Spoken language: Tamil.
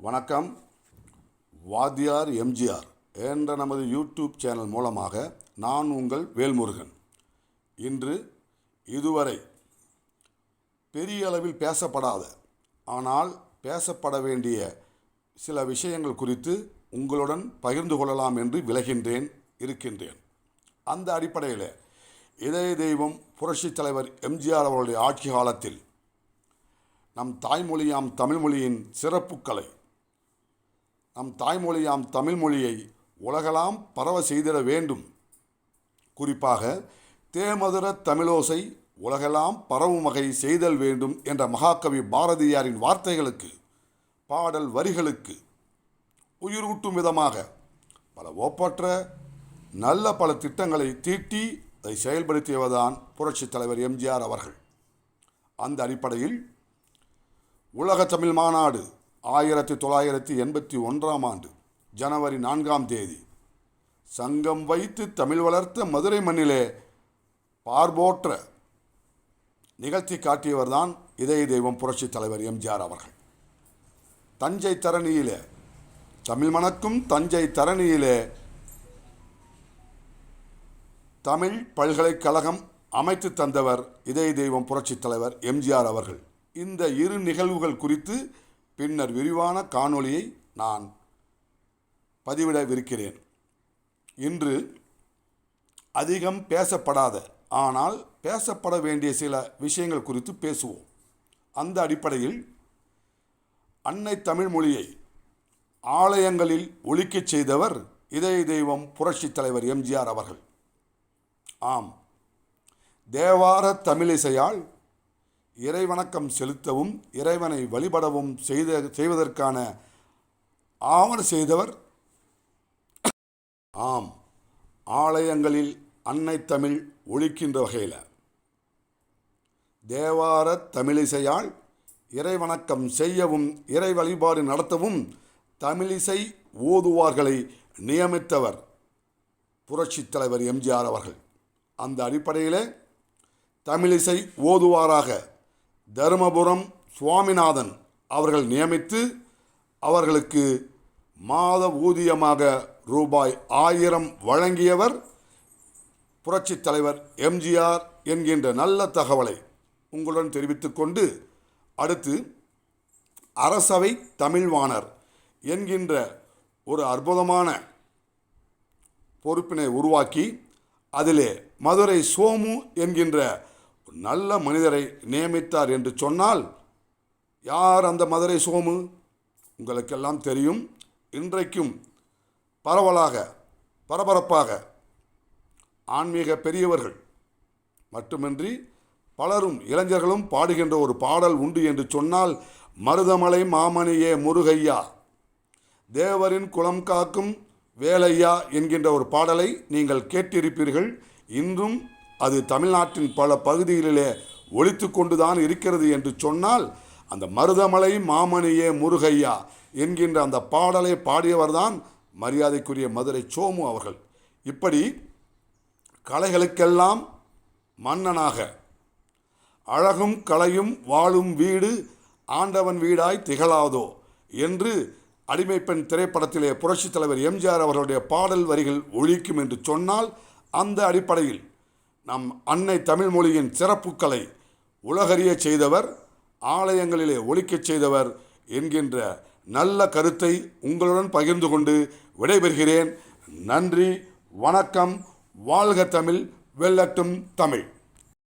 வணக்கம். வாத்தியார் எம்ஜிஆர் என்ற நமது யூடியூப் சேனல் மூலமாக நான் உங்கள் வேல்முருகன். இன்று இதுவரை பெரிய அளவில் பேசப்படாத ஆனால் பேசப்பட வேண்டிய சில விஷயங்கள் குறித்து உங்களுடன் பகிர்ந்து கொள்ளலாம் என்று இருக்கின்றேன். அந்த அடிப்படையில் இதய தெய்வம் புரட்சித் தலைவர் எம்ஜிஆர் அவருடைய ஆட்சி காலத்தில் நம் தாய்மொழியாம் தமிழ்மொழியின் சிறப்புக்களை, நம் தாய்மொழியாம் தமிழ்மொழியை உலகெல்லாம் பரவ செய்திட வேண்டும். குறிப்பாக தேமதுர தமிழோசை உலகெல்லாம் பரவும் வகை செய்தல் வேண்டும் என்ற மகாகவி பாரதியாரின் வார்த்தைகளுக்கு, பாடல் வரிகளுக்கு உயிரூட்டும் விதமாக பல ஒப்பற்ற நல்ல பல திட்டங்களை தீட்டி அதை செயல்படுத்தியவர்தான் புரட்சித் தலைவர் எம்ஜிஆர் அவர்கள். அந்த அடிப்படையில் உலக தமிழ் மாநாடு 1981 ஜனவரி 4 சங்கம் வைத்து தமிழ் வளர்த்த மதுரை மண்ணிலே பார்போற்ற நிகழ்த்தி காட்டியவர்தான் இதய தெய்வம் புரட்சித் தலைவர் எம்ஜிஆர் அவர்கள். தஞ்சை தரணியிலே, தமிழ் மணக்கும் தஞ்சை தரணியிலே தமிழ் பல்கலைக்கழகம் அமைத்து தந்தவர் இதய தெய்வம் புரட்சித் தலைவர் எம்ஜிஆர் அவர்கள். இந்த இரு நிகழ்வுகள் குறித்து பின்னர் விரிவான காணொளியை நான் பதிவிடவிருக்கிறேன். இன்று அதிகம் பேசப்படாத ஆனால் பேசப்பட வேண்டிய சில விஷயங்கள் குறித்து பேசுவோம். அந்த அடிப்படையில் அன்னை தமிழ் மொழியை ஆலயங்களில் ஒலிக்கச் செய்தவர் இதய தெய்வம் புரட்சித் தலைவர் எம்ஜிஆர் அவர்கள். ஆம், தேவார தமிழிசையால் இறைவணக்கம் செலுத்தவும் இறைவனை வழிபடவும் செய்வதற்கான ஆவண செய்தவர். ஆம், ஆலயங்களில் அன்னை தமிழ் ஒலிக்கின்ற வகையில் தேவார தமிழிசையால் இறைவணக்கம் செய்யவும் இறை வழிபாடு நடத்தவும் தமிழிசை ஓதுவார்களை நியமித்தவர் புரட்சித் தலைவர் எம்ஜிஆர் அவர்கள். அந்த அடிப்படையிலே தமிழிசை ஓதுவாராக தருமபுரம் சுவாமிநாதன் அவர்கள் நியமித்து அவர்களுக்கு மாத ஊதியமாக ரூபாய் 1000 வழங்கியவர் புரட்சித் தலைவர் எம்ஜிஆர் என்கின்ற நல்ல தகவலை உங்களுடன் தெரிவித்துக்கொண்டு, அடுத்து அரசவை தமிழ்வாணர் என்கின்ற ஒரு அற்புதமான பொறுப்பினை உருவாக்கி அதிலே மதுரை சோமு என்கின்ற நல்ல மனிதரை நியமித்தார் என்று சொன்னால், யார் அந்த மதுரை சோமு? உங்களுக்கெல்லாம் தெரியும். இன்றைக்கும் பரவலாக பரபரப்பாக ஆன்மீக பெரியவர்கள் மட்டுமின்றி பலரும் இளைஞர்களும் பாடுகின்ற ஒரு பாடல் உண்டு என்று சொன்னால், மருதமலை மாமணியே முருகையா, தேவரின் குலம் காக்கும் வேலையா என்கின்ற ஒரு பாடலை நீங்கள் கேட்டிருப்பீர்கள். இன்றும் அது தமிழ்நாட்டின் பல பகுதிகளிலே ஒலித்து கொண்டுதான் இருக்கிறது என்று சொன்னால், அந்த மருதமலை மாமணியே முருகையா என்கின்ற அந்த பாடலை பாடியவர்தான் மரியாதைக்குரிய மதுரை சோமு அவர்கள். இப்படி கலைகளுக்கெல்லாம் மன்னனாக, அழகும் கலையும் வாழும் வீடு ஆண்டவன் வீடாய் திகழாதோ என்று அடிமைப்பெண் திரைப்படத்திலே புரட்சித் தலைவர் எம்ஜிஆர் அவர்களுடைய பாடல் வரிகள் ஒலிக்கும் என்று சொன்னால், அந்த அடிப்படையில் நம் அன்னை தமிழ் மொழியின் சிறப்புக்களை உலகறிய செய்தவர், ஆலயங்களிலே ஒலிக்கச் செய்தவர் என்கின்ற நல்ல கருத்தை உங்களுடன் பகிர்ந்து கொண்டு விடைபெறுகிறேன். நன்றி, வணக்கம். வாழ்க தமிழ், வெல்லட்டும் தமிழ்.